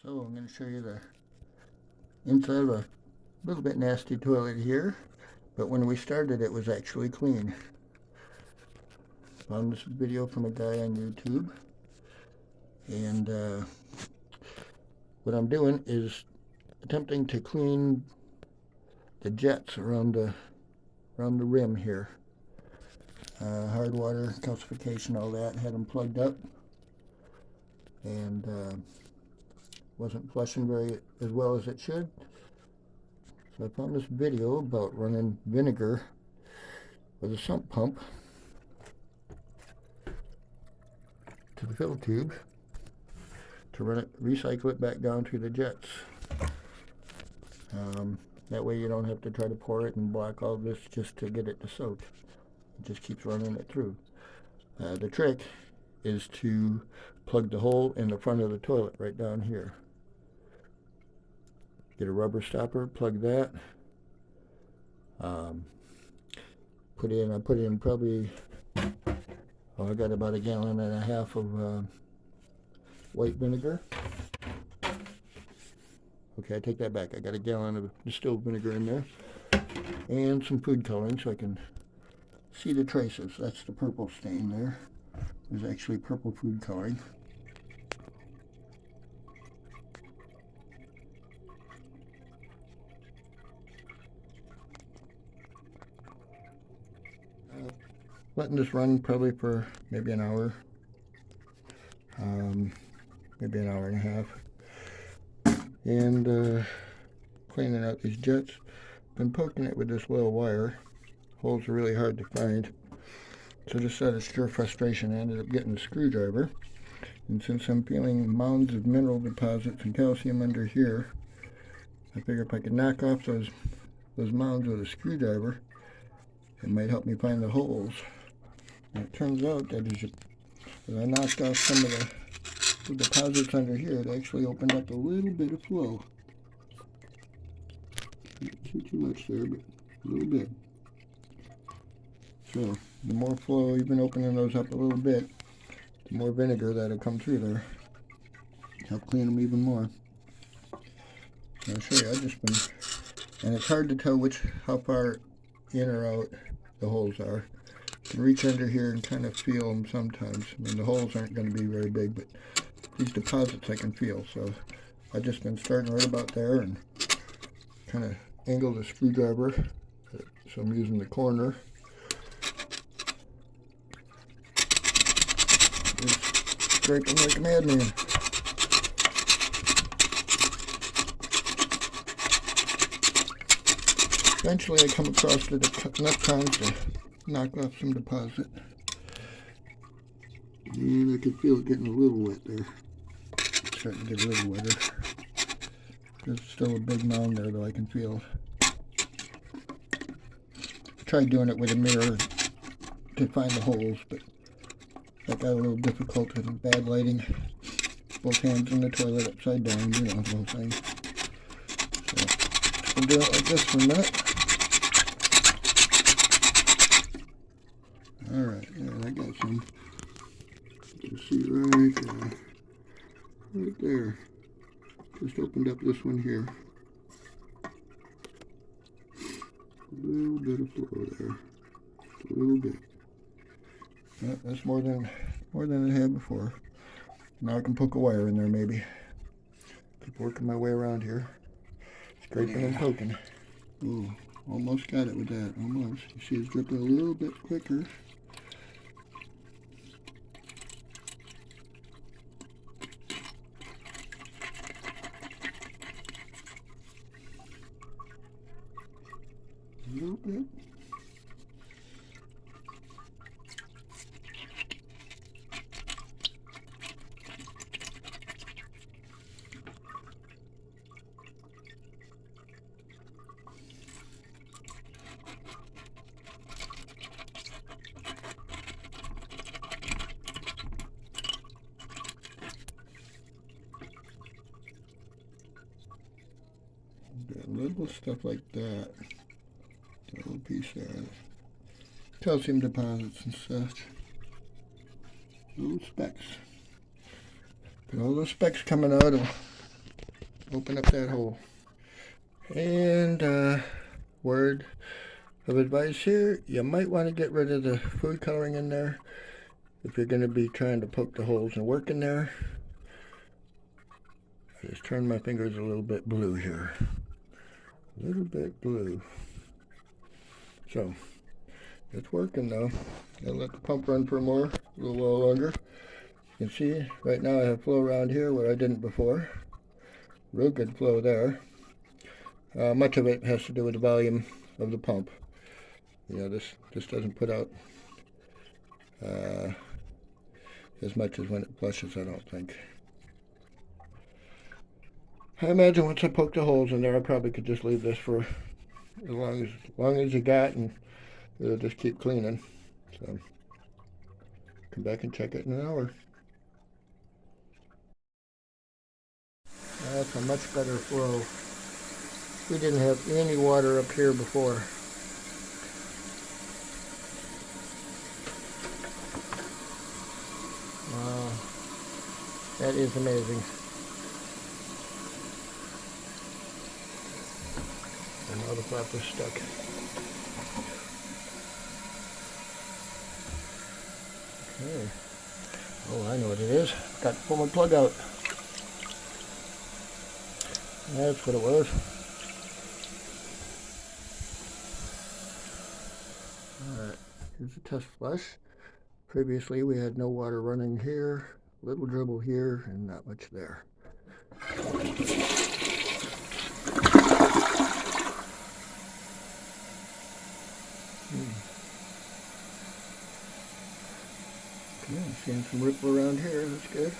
So I'm going to show you the inside of a little bit nasty toilet here, but when we started it was actually clean. Found this video from a guy on YouTube, and what I'm doing is attempting to clean the jets around the rim here. Hard water, calcification, all that, had them plugged up, and wasn't flushing very as well as it should. So I found this video about running vinegar with a sump pump to the fill tube to run it, recycle it back down to the jets. That way you don't have to try to pour it and block all this just to get it to soak. It just keeps running it through. The trick is to plug the hole in the front of the toilet right down here. Get a rubber stopper, plug that. I put in probably, I got about 1.5 gallons of white vinegar. Okay, I take that back. I got 1 gallon of distilled vinegar in there, and some food coloring so I can see the traces. That's the purple stain there. There's actually purple food coloring. Letting this run probably for maybe an hour, maybe an hour and a half, and cleaning out these jets. Been poking it with this little wire. Holes are really hard to find, so just out of sheer frustration I ended up getting a screwdriver, and since I'm feeling mounds of mineral deposits and calcium under here, I figure if I could knock off those mounds with a screwdriver, it might help me find the holes. And it turns out that as I knocked off some of the deposits under here, it actually opened up a little bit of flow. Not too much there, but a little bit. So the more flow, even opening those up a little bit, the more vinegar that'll come through there. Help clean them even more. And I'll show you. I've just been, and it's hard to tell how far in or out the holes are. You can reach under here and kind of feel them sometimes. I mean, the holes aren't going to be very big, but these deposits I can feel. So I've just been starting right about there and kind of angle the screwdriver. So I'm using the corner. Just scraping like a madman. Eventually I come across enough times to knock off some deposit. And I can feel it getting a little wet there. It's starting to get a little wetter. There's still a big mound there though I can feel. I tried doing it with a mirror to find the holes, but that got a little difficult with bad lighting. Both hands in the toilet upside down, you know, the whole thing. So we'll do it like this for a minute. Alright, yeah, I got some. You can see right there. Just opened up this one here. A little bit of flow there. Just a little bit. Yeah, that's more than I had before. Now I can poke a wire in there maybe. Keep working my way around here. Scraping and poking. Oh, almost got it with that. Almost. You see it's dripping a little bit quicker. A little bit. Little stuff like that. A little piece there. Calcium deposits and such. Little specks. Got all those specks coming out of open up that hole. And word of advice here, you might want to get rid of the food coloring in there if you're going to be trying to poke the holes and work in there. I just turned my fingers a little bit blue here. A little bit blue. So, it's working though. I'll let the pump run for a little while longer. You can see right now I have flow around here where I didn't before. Real good flow there. Much of it has to do with the volume of the pump. You know, this doesn't put out as much as when it flushes, I don't think. I imagine once I poke the holes in there, I probably could just leave this for as long as you got, and it'll just keep cleaning. So, come back and check it in an hour. That's a much better flow. We didn't have any water up here before. Wow, that is amazing. And now the flap is stuck. Okay. Oh, I know what it is. Got to pull my plug out. That's what it was. Alright, here's a test flush. Previously we had no water running here, little dribble here, and not much there. Okay, I'm seeing some ripple around here, that's good.